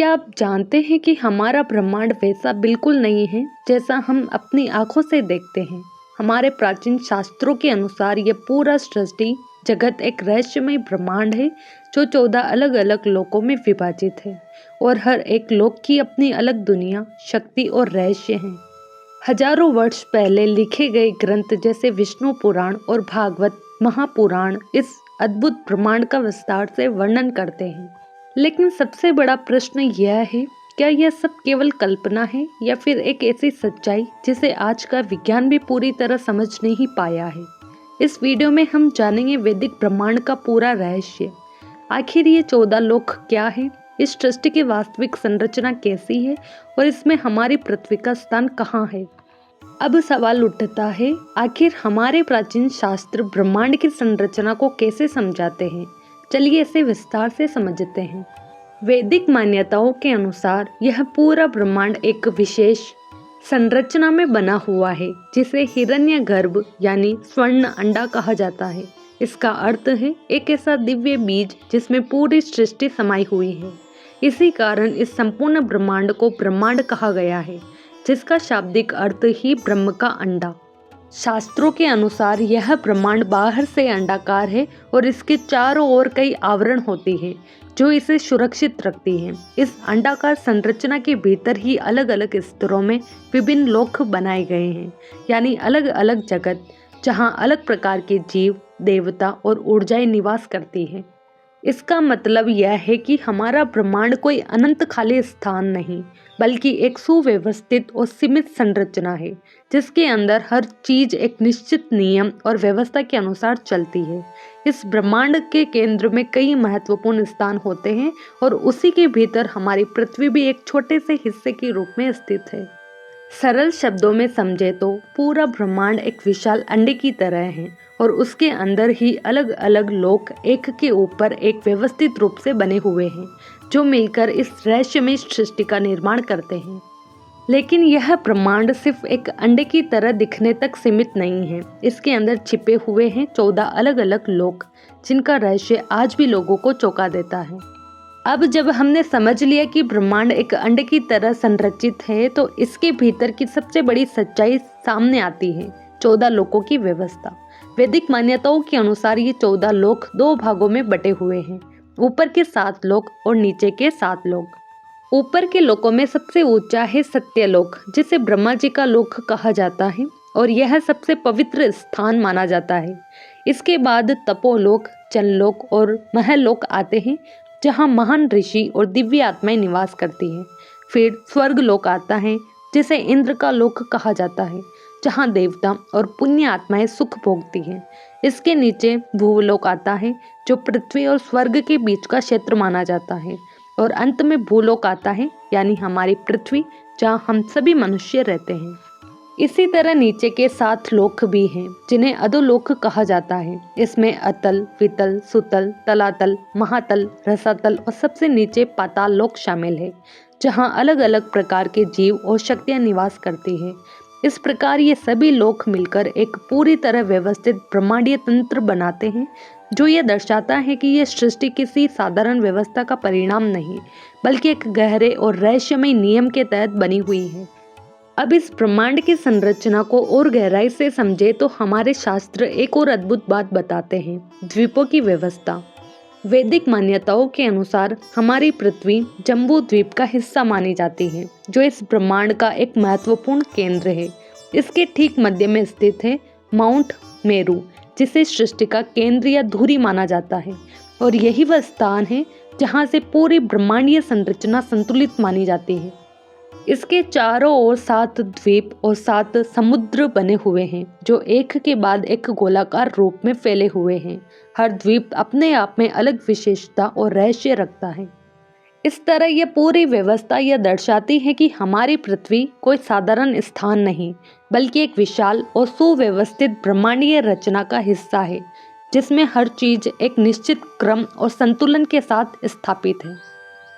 क्या आप जानते हैं कि हमारा ब्रह्मांड वैसा बिल्कुल नहीं है जैसा हम अपनी आंखों से देखते हैं। हमारे प्राचीन शास्त्रों के अनुसार यह पूरा सृष्टि जगत एक रहस्यमय ब्रह्मांड है जो 14 अलग अलग लोकों में विभाजित है और हर एक लोक की अपनी अलग दुनिया, शक्ति और रहस्य हैं। हजारों वर्ष पहले लिखे गए ग्रंथ जैसे विष्णु पुराण और भागवत महापुराण इस अद्भुत ब्रह्मांड का विस्तार से वर्णन करते हैं। लेकिन सबसे बड़ा प्रश्न यह है, क्या यह सब केवल कल्पना है या फिर एक ऐसी सच्चाई जिसे आज का विज्ञान भी पूरी तरह समझ नहीं पाया है। इस वीडियो में हम जानेंगे वैदिक ब्रह्मांड का पूरा रहस्य। आखिर ये 14 लोक क्या है, इस सृष्टि की वास्तविक संरचना कैसी है और इसमें हमारी पृथ्वी का स्थान कहाँ है। अब सवाल उठता है, आखिर हमारे प्राचीन शास्त्र ब्रह्मांड की संरचना को कैसे समझाते हैं। चलिए इसे विस्तार से समझते हैं। वैदिक मान्यताओं के अनुसार यह पूरा ब्रह्मांड एक विशेष संरचना में बना हुआ है जिसे हिरण्यगर्भ यानी स्वर्ण अंडा कहा जाता है। इसका अर्थ है एक ऐसा दिव्य बीज जिसमें पूरी सृष्टि समाई हुई है। इसी कारण इस संपूर्ण ब्रह्मांड को ब्रह्मांड कहा गया है, जिसका शाब्दिक अर्थ ही ब्रह्म का अंडा। शास्त्रों के अनुसार यह ब्रह्मांड बाहर से अंडाकार है और इसके चारों ओर कई आवरण होती है जो इसे सुरक्षित रखती है। इस अंडाकार संरचना के भीतर ही अलग अलग स्तरों में विभिन्न लोक बनाए गए हैं, यानी अलग अलग जगत जहां अलग प्रकार के जीव, देवता और ऊर्जाएं निवास करती हैं। इसका मतलब यह है कि हमारा ब्रह्मांड कोई अनंत खाली स्थान नहीं, बल्कि एक सुव्यवस्थित और सीमित संरचना है जिसके अंदर हर चीज एक निश्चित नियम और व्यवस्था के अनुसार चलती है। इस ब्रह्मांड के केंद्र में कई महत्वपूर्ण स्थान होते हैं और उसी के भीतर हमारी पृथ्वी भी एक छोटे से हिस्से के रूप में स्थित है। सरल शब्दों में समझे तो पूरा ब्रह्मांड एक विशाल अंडे की तरह है और उसके अंदर ही अलग अलग लोक एक के ऊपर एक व्यवस्थित रूप से बने हुए हैं जो मिलकर इस रहस्यमय सृष्टि का निर्माण करते हैं। लेकिन यह ब्रह्मांड सिर्फ एक अंडे की तरह दिखने तक सीमित नहीं है। इसके अंदर छिपे हुए हैं 14 अलग अलग लोक जिनका रहस्य आज भी लोगों को चौंका देता है। अब जब हमने समझ लिया कि ब्रह्मांड एक अंडे की तरह संरचित है, तो इसके भीतर की सबसे बड़ी सच्चाई सामने आती है, 14 लोकों की व्यवस्था। वैदिक मान्यताओं के अनुसार ये 14 लोक 2 भागों में बटे हुए हैं, ऊपर के 7 लोक और नीचे के 7 लोक। ऊपर के लोकों में सबसे ऊंचा है सत्यलोक, जिसे ब्रह्मा जी का लोक कहा जाता है और यह सबसे पवित्र स्थान माना जाता है। इसके बाद तपोलोक, जनलोक और महलोक आते हैं जहाँ महान ऋषि और दिव्य आत्माएं निवास करती हैं। फिर स्वर्ग लोक आता है जिसे इंद्र का लोक कहा जाता है, जहाँ देवता और पुण्य आत्माएं सुख भोगती हैं। इसके नीचे भूलोक आता है जो पृथ्वी और स्वर्ग के बीच का क्षेत्र माना जाता है और अंत में भूलोक आता है, यानी हमारी पृथ्वी जहाँ हम सभी मनुष्य रहते हैं। इसी तरह नीचे के 7 लोक भी हैं जिन्हें अधोलोक कहा जाता है। इसमें अतल, वितल, सुतल, तलातल, महातल, रसातल और सबसे नीचे पाताल लोक शामिल है, जहाँ अलग अलग प्रकार के जीव और शक्तियाँ निवास करती हैं। इस प्रकार ये सभी लोक मिलकर एक पूरी तरह व्यवस्थित ब्रह्मांडीय तंत्र बनाते हैं जो ये दर्शाता है कि यह सृष्टि किसी साधारण व्यवस्था का परिणाम नहीं, बल्कि एक गहरे और रहस्यमय नियम के तहत बनी हुई है। अब इस ब्रह्मांड की संरचना को और गहराई से समझे तो हमारे शास्त्र एक और अद्भुत बात बताते हैं, द्वीपों की व्यवस्था। वैदिक मान्यताओं के अनुसार हमारी पृथ्वी जम्बू द्वीप का हिस्सा मानी जाती है, जो इस ब्रह्मांड का एक महत्वपूर्ण केंद्र है। इसके ठीक मध्य में स्थित है माउंट मेरू, जिसे सृष्टि का केंद्र या धुरी माना जाता है और यही वह स्थान है जहाँ से पूरी ब्रह्मांडीय संरचना संतुलित मानी जाती है। इसके चारों ओर 7 द्वीप और 7 समुद्र बने हुए हैं जो एक के बाद एक गोलाकार रूप में फैले हुए हैं। हर द्वीप अपने आप में अलग विशेषता और रहस्य रखता है। इस तरह यह पूरी व्यवस्था यह दर्शाती है कि हमारी पृथ्वी कोई साधारण स्थान नहीं, बल्कि एक विशाल और सुव्यवस्थित ब्रह्मांडीय रचना का हिस्सा है जिसमें हर चीज एक निश्चित क्रम और संतुलन के साथ स्थापित है।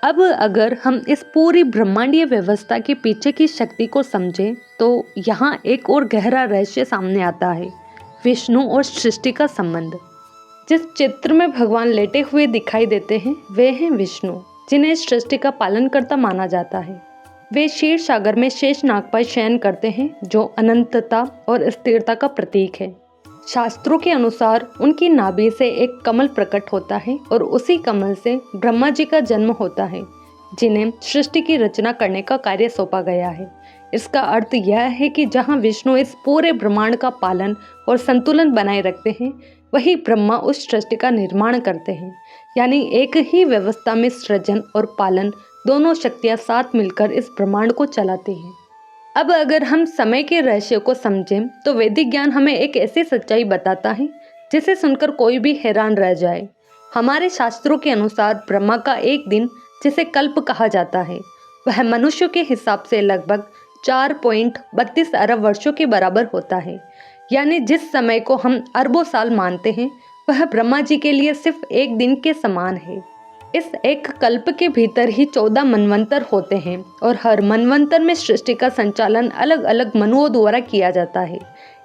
अब अगर हम इस पूरी ब्रह्मांडीय व्यवस्था के पीछे की शक्ति को समझें तो यहाँ एक और गहरा रहस्य सामने आता है, विष्णु और सृष्टि का संबंध। जिस चित्र में भगवान लेटे हुए दिखाई देते हैं वे हैं विष्णु। जिन्हें सृष्टि का पालनकर्ता माना जाता है। वे क्षीर सागर में शेषनाग पर शयन करते हैं, जो अनंतता और स्थिरता का प्रतीक है। शास्त्रों के अनुसार उनकी नाभि से एक कमल प्रकट होता है और उसी कमल से ब्रह्मा जी का जन्म होता है, जिन्हें सृष्टि की रचना करने का कार्य सौंपा गया है। इसका अर्थ यह है कि जहाँ विष्णु इस पूरे ब्रह्मांड का पालन और संतुलन बनाए रखते हैं, वही ब्रह्मा उस सृष्टि का निर्माण करते हैं। यानी एक ही व्यवस्था में सृजन और पालन दोनों शक्तियाँ साथ मिलकर इस ब्रह्मांड को चलाती हैं। अब अगर हम समय के रहस्य को समझें तो वैदिक ज्ञान हमें एक ऐसी सच्चाई बताता है जिसे सुनकर कोई भी हैरान रह जाए। हमारे शास्त्रों के अनुसार ब्रह्मा का एक दिन, जिसे कल्प कहा जाता है, वह मनुष्यों के हिसाब से लगभग 4.32 अरब वर्षों के बराबर होता है। यानी जिस समय को हम अरबों साल मानते हैं, वह ब्रह्मा जी के लिए सिर्फ एक दिन के समान है। इस एक कल्प के भीतर ही 14 मनवंतर होते हैं और हर मनवंतर में सृष्टि का संचालन अलग अलग मनुओं द्वारा किया जाता है।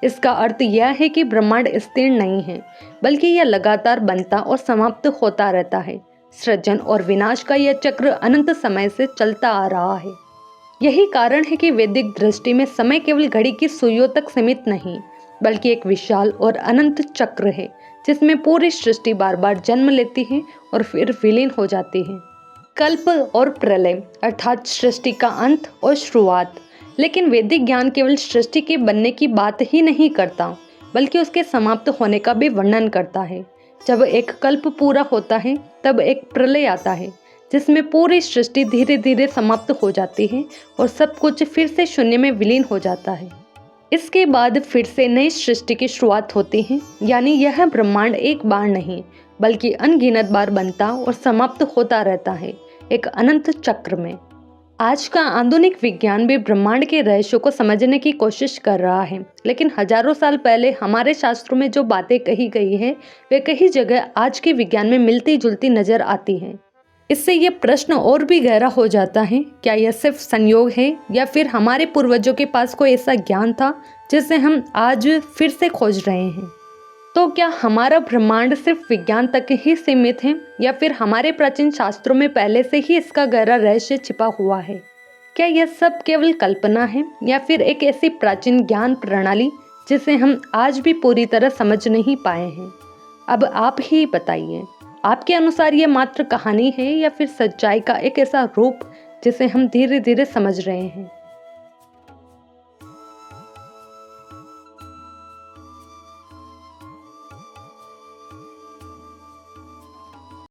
इसका अर्थ यह है कि ब्रह्मांड स्थिर नहीं है, बल्कि यह लगातार बनता और समाप्त होता रहता है। सृजन और विनाश का यह चक्र अनंत समय से चलता आ रहा है। यही कारण है कि वैदिक दृष्टि में समय केवल घड़ी की सुइयों तक सीमित नहीं, बल्कि एक विशाल और अनंत चक्र है, जिसमें पूरी सृष्टि बार बार जन्म लेती है और फिर विलीन हो जाती है। कल्प और प्रलय अर्थात सृष्टि का अंत और शुरुआत। लेकिन वैदिक ज्ञान केवल सृष्टि के बनने की बात ही नहीं करता, बल्कि उसके समाप्त होने का भी वर्णन करता है। जब एक कल्प पूरा होता है, तब एक प्रलय आता है, जिसमें पूरी सृष्टि धीरे धीरे समाप्त हो जाती है और सब कुछ फिर से शून्य में विलीन हो जाता है। इसके बाद फिर से नई सृष्टि की शुरुआत होती है। यानी यह ब्रह्मांड एक बार नहीं, बल्कि अनगिनत बार बनता और समाप्त होता रहता है, एक अनंत चक्र में। आज का आधुनिक विज्ञान भी ब्रह्मांड के रहस्यों को समझने की कोशिश कर रहा है, लेकिन हजारों साल पहले हमारे शास्त्रों में जो बातें कही गई है, वे कई जगह आज के विज्ञान में मिलती जुलती नजर आती हैं। इससे ये प्रश्न और भी गहरा हो जाता है, क्या यह सिर्फ संयोग है या फिर हमारे पूर्वजों के पास कोई ऐसा ज्ञान था जिसे हम आज फिर से खोज रहे हैं। तो क्या हमारा ब्रह्मांड सिर्फ विज्ञान तक ही सीमित है या फिर हमारे प्राचीन शास्त्रों में पहले से ही इसका गहरा रहस्य छिपा हुआ है? क्या यह सब केवल कल्पना है या फिर एक ऐसी प्राचीन ज्ञान प्रणाली जिसे हम आज भी पूरी तरह समझ नहीं पाए हैं? अब आप ही बताइए, आपके अनुसार ये मात्र कहानी है या फिर सच्चाई का एक ऐसा रूप जिसे हम धीरे धीरे समझ रहे हैं?